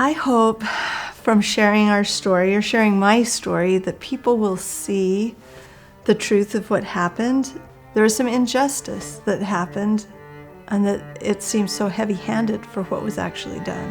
I hope from sharing our story, or sharing my story, that people will see the truth of what happened. There was some injustice that happened, and that it seems so heavy-handed for what was actually done.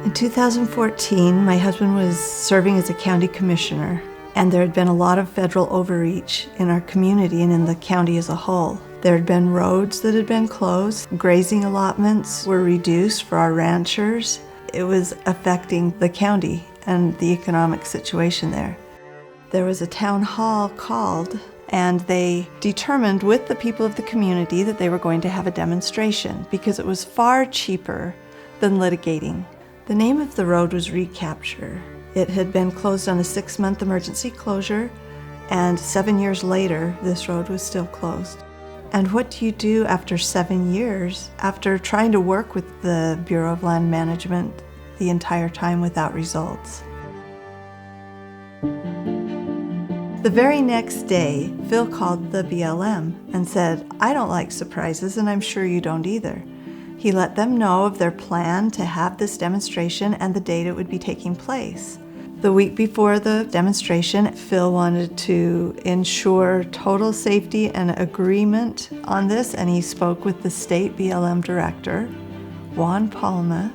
In 2014, my husband was serving as a county commissioner, and there had been a lot of federal overreach in our community and in the county as a whole. There had been roads that had been closed, grazing allotments were reduced for our ranchers. It was affecting the county and the economic situation there. There was a town hall called, and they determined with the people of the community that they were going to have a demonstration because it was far cheaper than litigating. The name of the road was RECAPTURED. It had been closed on a 6-month emergency closure, and 7 years later, this road was still closed. And what do you do after 7 years, after trying to work with the Bureau of Land Management the entire time without results? The very next day, Phil called the BLM and said, "I don't like surprises, and I'm sure you don't either." He let them know of their plan to have this demonstration and the date it would be taking place. The week before the demonstration, Phil wanted to ensure total safety and agreement on this, and he spoke with the state BLM director, Juan Palma,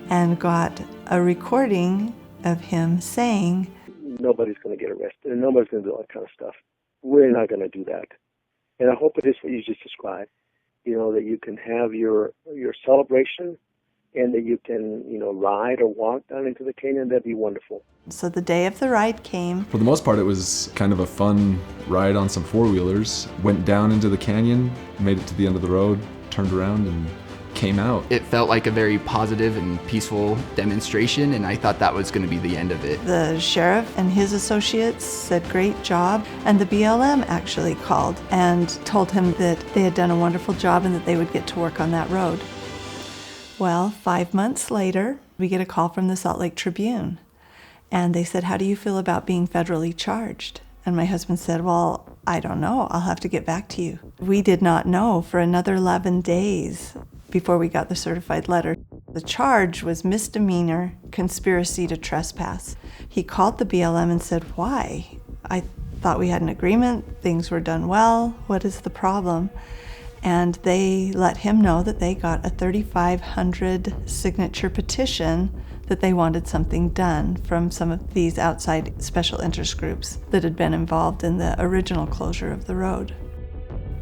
and got a recording of him saying, "Nobody's going to get arrested, and nobody's going to do all that kind of stuff. We're not going to do that." And I hope it is what you just described. That you can have your celebration, and that you can, ride or walk down into the canyon. That'd be wonderful. So the day of the ride came. For the most part, it was kind of a fun ride on some four-wheelers. Went down into the canyon, made it to the end of the road, turned around, and came out. It felt like a very positive and peaceful demonstration, and I thought that was going to be the end of it. The sheriff and his associates said, "Great job," and the BLM actually called and told him that they had done a wonderful job and that they would get to work on that road. Well, 5 months later, we get a call from the Salt Lake Tribune, and they said, "How do you feel about being federally charged?" And my husband said, "Well, I don't know. I'll have to get back to you." We did not know for another 11 days before we got the certified letter. The charge was misdemeanor conspiracy to trespass. He called the BLM and said, "Why? I thought we had an agreement. Things were done well. What is the problem?" And they let him know that they got a 3,500 signature petition that they wanted something done from some of these outside special interest groups that had been involved in the original closure of the road.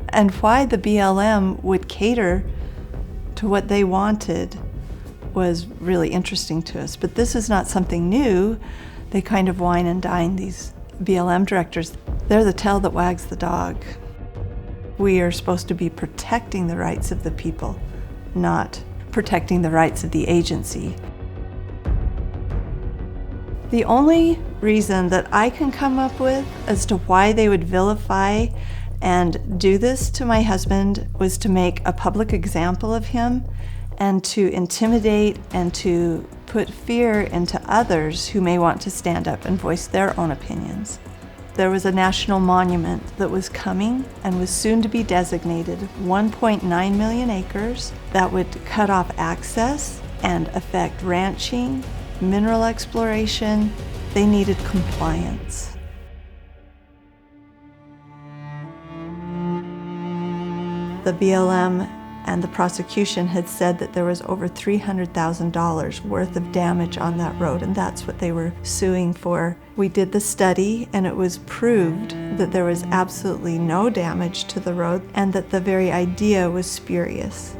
And why the BLM would cater to what they wanted was really interesting to us. But this is not something new. They kind of wine and dine, these BLM directors. They're the tail that wags the dog. We are supposed to be protecting the rights of the people, not protecting the rights of the agency. The only reason that I can come up with as to why they would vilify and do this to my husband was to make a public example of him and to intimidate and to put fear into others who may want to stand up and voice their own opinions. There was a national monument that was coming and was soon to be designated 1.9 million acres that would cut off access and affect ranching, mineral exploration. They needed compliance. The BLM and the prosecution had said that there was over $300,000 worth of damage on that road, and that's what they were suing for. We did the study, and it was proved that there was absolutely no damage to the road and that the very idea was spurious.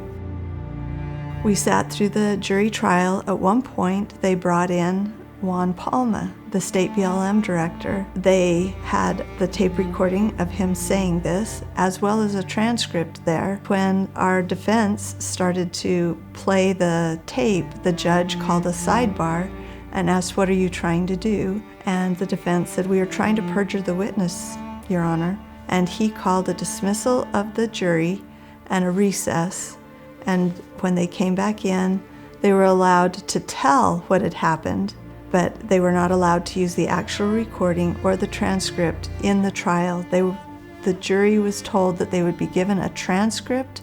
We sat through the jury trial. At one point, they brought in Juan Palma, the state BLM director. They had the tape recording of him saying this, as well as a transcript there. When our defense started to play the tape, the judge called a sidebar and asked, "What are you trying to do?" And the defense said, "We are trying to perjure the witness, Your Honor." And he called a dismissal of the jury and a recess. And when they came back in, they were allowed to tell what had happened, but they were not allowed to use the actual recording or the transcript in the trial. the jury was told that they would be given a transcript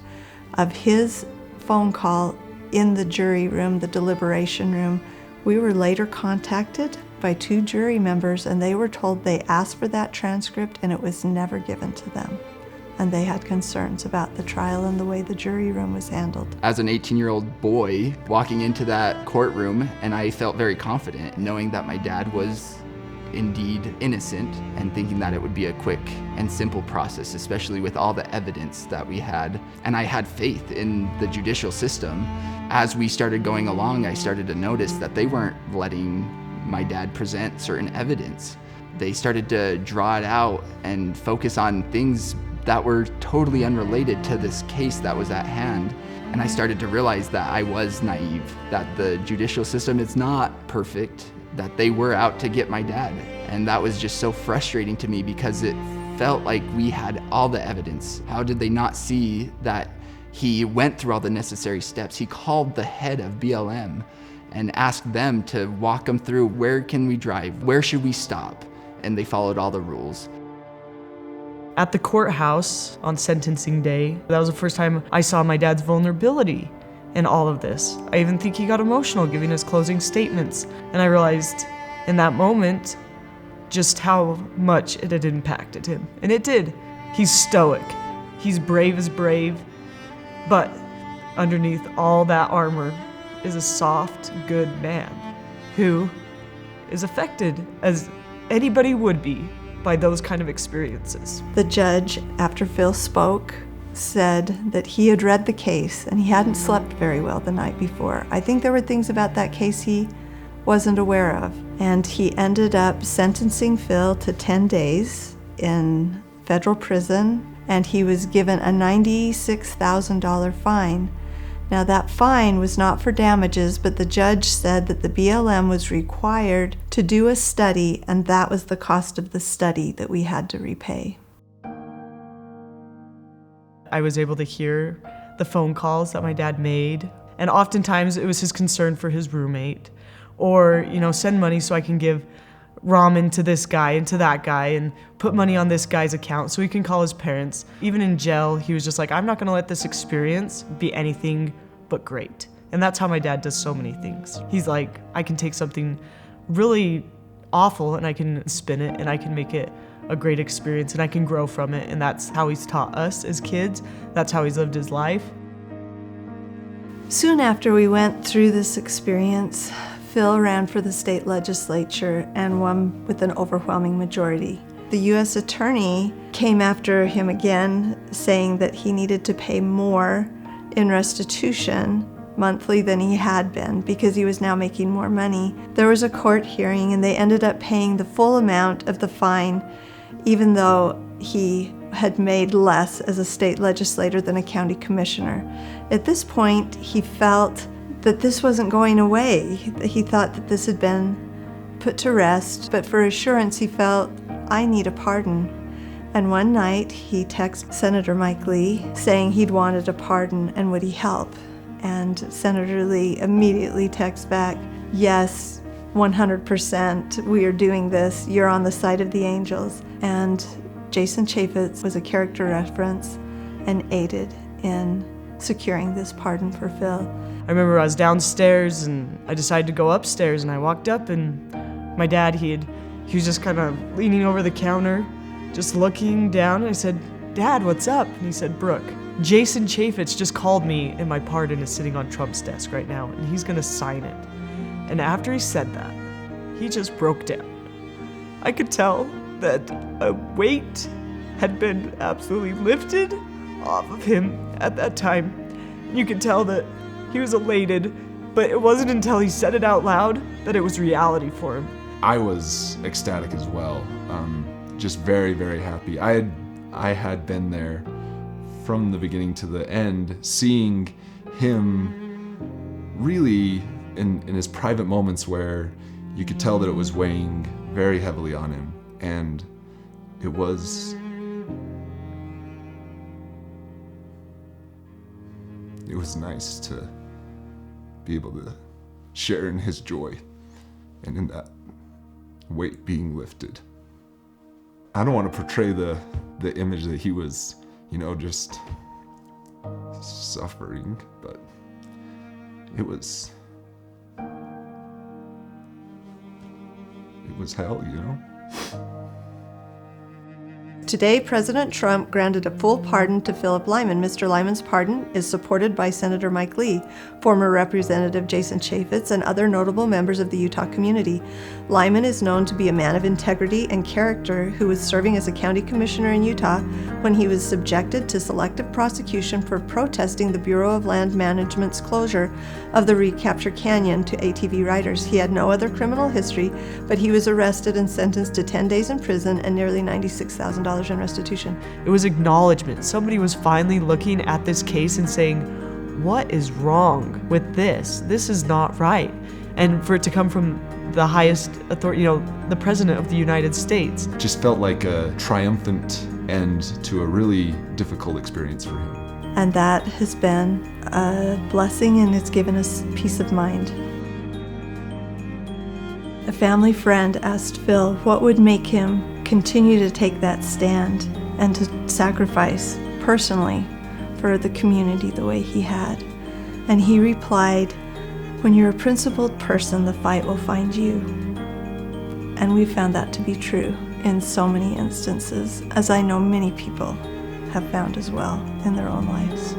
of his phone call in the jury room, the deliberation room. We were later contacted by 2 jury members, and they were told they asked for that transcript and it was never given to them. And they had concerns about the trial and the way the jury room was handled. As an 18-year-old boy walking into that courtroom, and I felt very confident knowing that my dad was indeed innocent and thinking that it would be a quick and simple process, especially with all the evidence that we had. And I had faith in the judicial system. As we started going along, I started to notice that they weren't letting my dad present certain evidence. They started to draw it out and focus on things that were totally unrelated to this case that was at hand. And I started to realize that I was naive, that the judicial system is not perfect, that they were out to get my dad. And that was just so frustrating to me because it felt like we had all the evidence. How did they not see that he went through all the necessary steps? He called the head of BLM and asked them to walk him through, where can we drive? Where should we stop? And they followed all the rules. At the courthouse on sentencing day, that was the first time I saw my dad's vulnerability in all of this. I even think he got emotional giving his closing statements. And I realized in that moment just how much it had impacted him. And it did. He's stoic. He's brave as brave. But underneath all that armor is a soft, good man who is affected, as anybody would be, by those kind of experiences. The judge, after Phil spoke, said that he had read the case and he hadn't slept very well the night before. I think there were things about that case he wasn't aware of. And he ended up sentencing Phil to 10 days in federal prison, and he was given a $96,000 fine. Now that fine was not for damages, but the judge said that the BLM was required to do a study, and that was the cost of the study that we had to repay. I was able to hear the phone calls that my dad made, and oftentimes it was his concern for his roommate, or, send money so I can give ramen to this guy and to that guy and put money on this guy's account so he can call his parents. Even in jail, he was just like, I'm not gonna let this experience be anything but great. And that's how my dad does so many things. He's like, I can take something really awful and I can spin it and I can make it a great experience and I can grow from it. And that's how he's taught us as kids. That's how he's lived his life. Soon after we went through this experience, Phil ran for the state legislature and won with an overwhelming majority. The U.S. attorney came after him again, saying that he needed to pay more in restitution monthly than he had been because he was now making more money. There was a court hearing and they ended up paying the full amount of the fine, even though he had made less as a state legislator than a county commissioner. At this point, he felt that this wasn't going away. He thought that this had been put to rest, but for assurance he felt, I need a pardon. And one night he texted Senator Mike Lee saying he'd wanted a pardon and would he help. And Senator Lee immediately texts back, yes, 100%, we are doing this, you're on the side of the angels. And Jason Chaffetz was a character reference and aided in securing this pardon for Phil. I remember I was downstairs and I decided to go upstairs and I walked up and my dad, he was just kind of leaning over the counter, just looking down, and I said, Dad, what's up? And he said, Brooke, Jason Chaffetz just called me and my pardon is sitting on Trump's desk right now and he's gonna sign it. And after he said that, he just broke down. I could tell that a weight had been absolutely lifted off of him at that time. You could tell that he was elated, but it wasn't until he said it out loud that it was reality for him. I was ecstatic as well, just very, very happy. I had been there from the beginning to the end, seeing him really in his private moments where you could tell that it was weighing very heavily on him, and it was nice to be able to share in his joy and in that weight being lifted. I don't want to portray the image that he was, just suffering, but it was hell, Today, President Trump granted a full pardon to Philip Lyman. Mr. Lyman's pardon is supported by Senator Mike Lee, former Representative Jason Chaffetz, and other notable members of the Utah community. Lyman is known to be a man of integrity and character who was serving as a county commissioner in Utah when he was subjected to selective prosecution for protesting the Bureau of Land Management's closure of the Recaptured Canyon to ATV riders. He had no other criminal history, but he was arrested and sentenced to 10 days in prison and nearly $96,000 in restitution. It was acknowledgement. Somebody was finally looking at this case and saying, what is wrong with this? This is not right. And for it to come from the highest authority, the President of the United States. Just felt like a triumphant end to a really difficult experience for him. And that has been a blessing, and it's given us peace of mind. A family friend asked Phil what would make him continue to take that stand and to sacrifice personally for the community the way he had. And he replied, "When you're a principled person, the fight will find you." And we found that to be true in so many instances, as I know many people have found as well in their own lives.